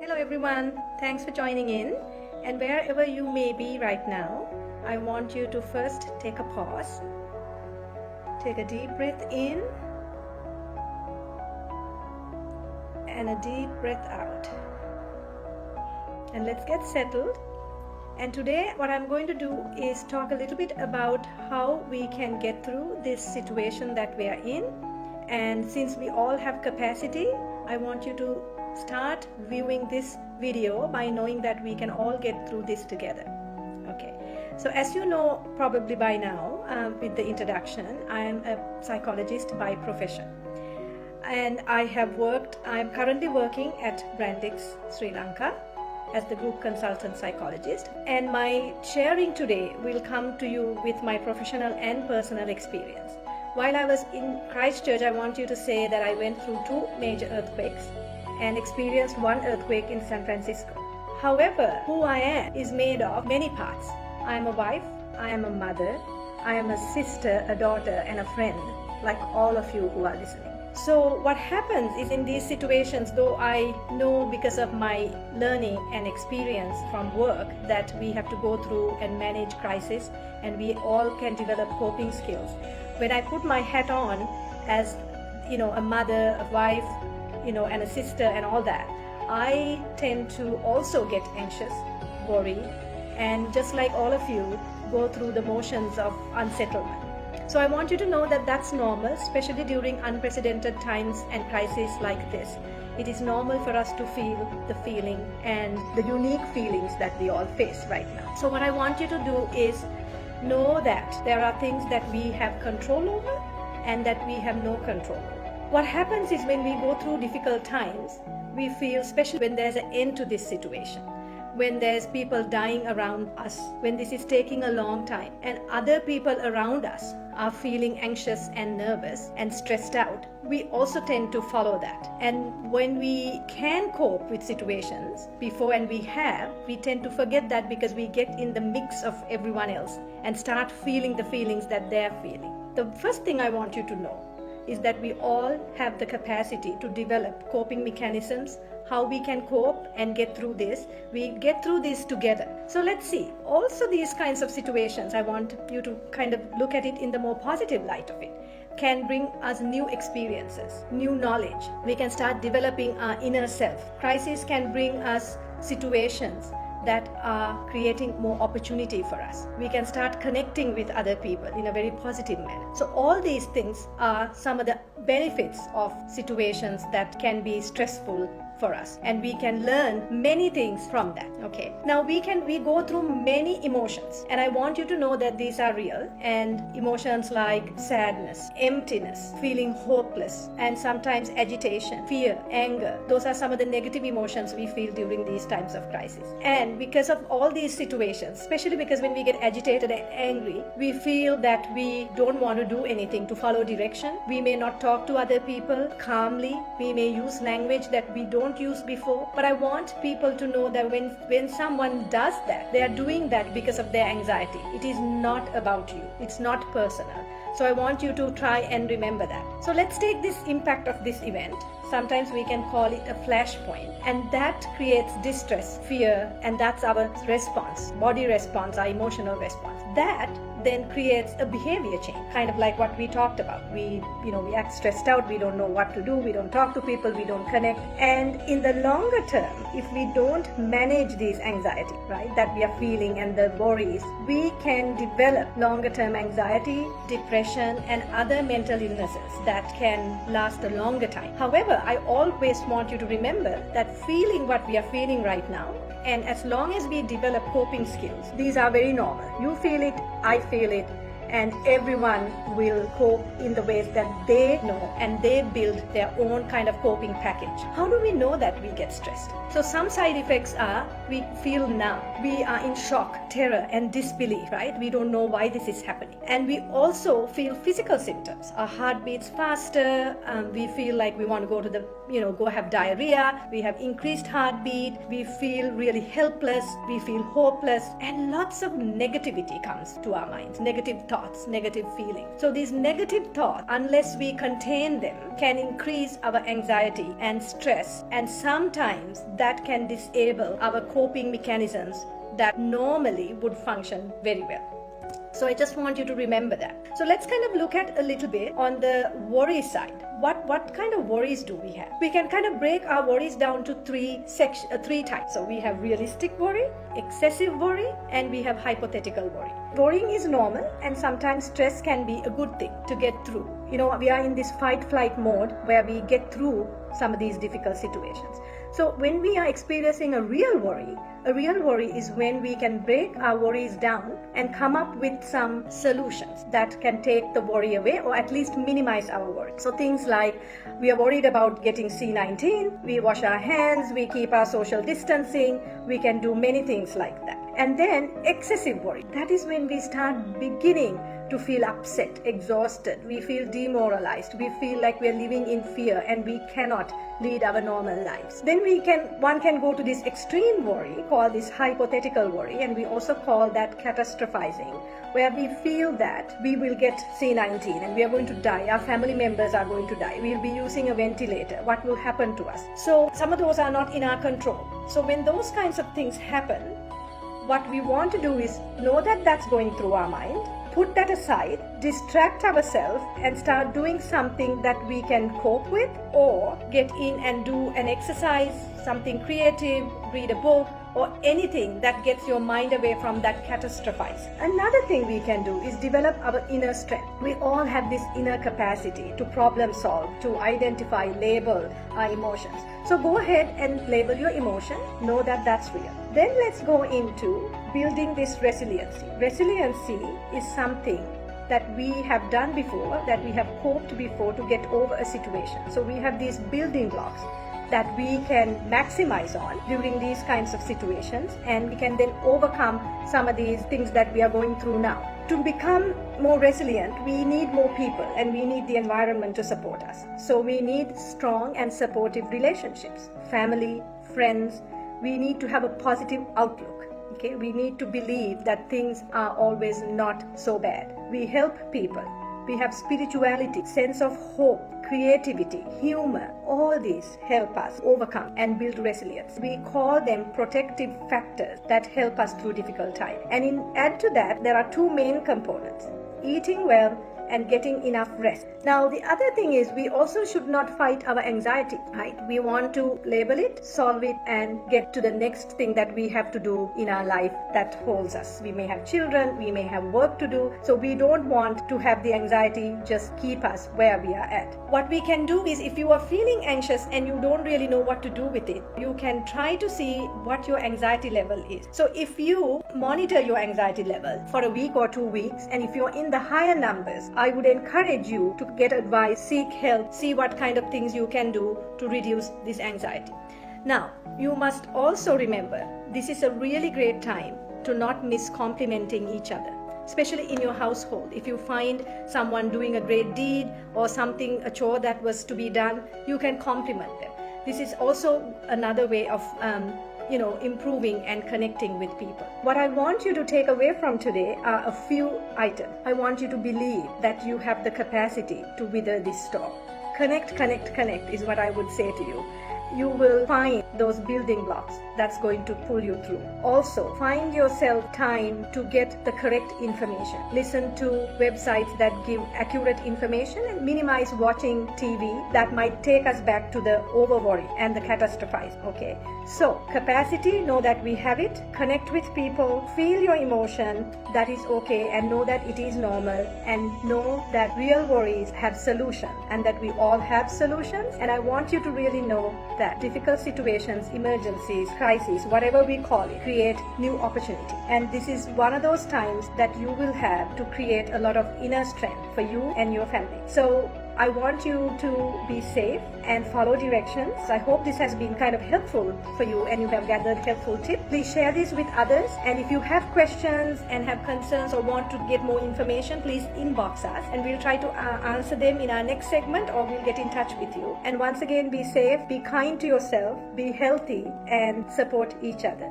Hello everyone, thanks for joining in. And wherever you may be right now, I want you to first take a pause. Take a deep breath in and a deep breath out. And let's get settled. And today what I'm going to do is talk a little bit about how we can get through this situation that we are in. And since we all have capacity, I want you to start viewing this video by knowing that we can all get through this together. Okay, so as you know probably by now with the introduction, I am a psychologist by profession. And I'm currently working at Brandix Sri Lanka as the group consultant psychologist, and my sharing today will come to you with my professional and personal experience. While I was in Christchurch, I want you to say that I went through 2 major earthquakes and experienced 1 earthquake in San Francisco. However, who I am is made of many parts. I am a wife, I am a mother, I am a sister, a daughter, and a friend, like all of you who are listening. So what happens is, in these situations, though I know because of my learning and experience from work that we have to go through and manage crisis, and we all can develop coping skills, when I put my hat on as a mother, a wife, and a sister and all that, I tend to also get anxious, worry, and just like all of you, go through the motions of unsettlement. So I want you to know that that's normal, especially during unprecedented times and crises like this. It is normal for us to feel the feeling and the unique feelings that we all face right now. So what I want you to do is know that there are things that we have control over and that we have no control over. What happens is, when we go through difficult times, we feel, especially when there's an end to this situation, when there's people dying around us, when this is taking a long time, and other people around us are feeling anxious and nervous and stressed out, we also tend to follow that. And when we can cope with situations before, and we tend to forget that because we get in the mix of everyone else and start feeling the feelings that they're feeling. The first thing I want you to know is that we all have the capacity to develop coping mechanisms, how we can cope and get through this. We get through this together. So let's see. Also, these kinds of situations, I want you to kind of look at it in the more positive light of it, can bring us new experiences, new knowledge. We can start developing our inner self. Crisis can bring us situations that are creating more opportunity for us. We can start connecting with other people in a very positive manner. So all these things are some of the benefits of situations that can be stressful for us, and we can learn many things from that. Okay, now we go through many emotions, and I want you to know that these are real. And emotions like sadness, emptiness, feeling hopeless, and sometimes agitation, fear, anger, those are some of the negative emotions we feel during these times of crisis. And because of all these situations, especially because when we get agitated and angry, we feel that we don't want to do anything to follow direction. We may not talk to other people calmly. We may use language that we don't use before. But I want people to know that when someone does that, they are doing that because of their anxiety. It is not about you. It's not personal. So I want you to try and remember that. So let's take this impact of this event. Sometimes we can call it a flashpoint, and that creates distress, fear, and that's our response, body response, our emotional response. That then creates a behavior change, kind of like what we talked about. We act stressed out, we don't know what to do, we don't talk to people, we don't connect. And in the longer term, if we don't manage these anxiety, right, that we are feeling and the worries, we can develop longer term anxiety, depression, and other mental illnesses that can last a longer time. However, I always want you to remember that feeling what we are feeling right now, and as long as we develop coping skills, these are very normal. You feel it, I feel it, and everyone will cope in the ways that they know, and they build their own kind of coping package. How do we know that we get stressed? So some side effects are, we feel numb, we are in shock, terror, and disbelief, right? We don't know why this is happening. And we also feel physical symptoms. Our heart beats faster, we feel like we want to go to go have diarrhea, we have increased heartbeat, we feel really helpless, we feel hopeless, and lots of negativity comes to our minds. Negative thoughts thoughts, negative feelings. So these negative thoughts, unless we contain them, can increase our anxiety and stress, and sometimes that can disable our coping mechanisms that normally would function very well. So I just want you to remember that. So let's kind of look at a little bit on the worry side. What kind of worries do we have? We can kind of break our worries down to three types. So we have realistic worry, excessive worry, and we have hypothetical worry. Worrying is normal, and sometimes stress can be a good thing to get through. We are in this fight-flight mode where we get through some of these difficult situations. So when we are experiencing a real worry is when we can break our worries down and come up with some solutions that can take the worry away, or at least minimize our worry. So things like, we are worried about getting C19, we wash our hands, we keep our social distancing, we can do many things like that. And then excessive worry, that is when we start beginning to feel upset, exhausted, we feel demoralized, we feel like we are living in fear and we cannot lead our normal lives. Then one can go to this extreme worry, called this hypothetical worry, and we also call that catastrophizing, where we feel that we will get C19 and we are going to die, our family members are going to die, we will be using a ventilator, what will happen to us? So some of those are not in our control. So when those kinds of things happen, what we want to do is know that that's going through our mind, put that aside, distract ourselves, and start doing something that we can cope with, or get in and do an exercise, something creative, read a book, or anything that gets your mind away from that catastrophize. Another thing we can do is develop our inner strength. We all have this inner capacity to problem solve, to identify, label our emotions. So go ahead and label your emotion, know that that's real. Then let's go into building this resiliency. Resiliency is something that we have done before, that we have coped before to get over a situation. So we have these building blocks that we can maximize on during these kinds of situations, and we can then overcome some of these things that we are going through now. To become more resilient, we need more people and we need the environment to support us. So we need strong and supportive relationships, family, friends. We need to have a positive outlook. Okay, we need to believe that things are always not so bad. We help people. We have spirituality, sense of hope, creativity, humor. All these help us overcome and build resilience. We call them protective factors that help us through difficult times. And add to that, there are two main components: eating well and getting enough rest. Now, the other thing is, we also should not fight our anxiety, right? We want to label it, solve it, and get to the next thing that we have to do in our life that holds us. We may have children, we may have work to do, so we don't want to have the anxiety just keep us where we are at. What we can do is, if you are feeling anxious and you don't really know what to do with it, you can try to see what your anxiety level is. So if you monitor your anxiety level for a week or 2 weeks, and if you're in the higher numbers, I would encourage you to get advice, seek help, see what kind of things you can do to reduce this anxiety. Now, you must also remember, this is a really great time to not miss complimenting each other, especially in your household. If you find someone doing a great deed or something, a chore that was to be done, you can compliment them. This is also another way of improving and connecting with people. What I want you to take away from today are a few items. I want you to believe that you have the capacity to weather this storm. Connect, connect, connect is what I would say to you. You will find those building blocks that's going to pull you through. Also, find yourself time to get the correct information. Listen to websites that give accurate information and minimize watching TV that might take us back to the over worry and the catastrophize. Okay, so capacity, know that we have it. Connect with people, feel your emotion, that is okay, and know that it is normal, and know that real worries have solutions and that we all have solutions. And I want you to really know that difficult situations, emergencies, crises, whatever we call it, create new opportunity. And this is one of those times that you will have to create a lot of inner strength for you and your family. So I want you to be safe and follow directions. I hope this has been kind of helpful for you and you have gathered helpful tips. Please share this with others. And if you have questions and have concerns or want to get more information, please inbox us and we'll try to answer them in our next segment, or we'll get in touch with you. And once again, be safe, be kind to yourself, be healthy, and support each other.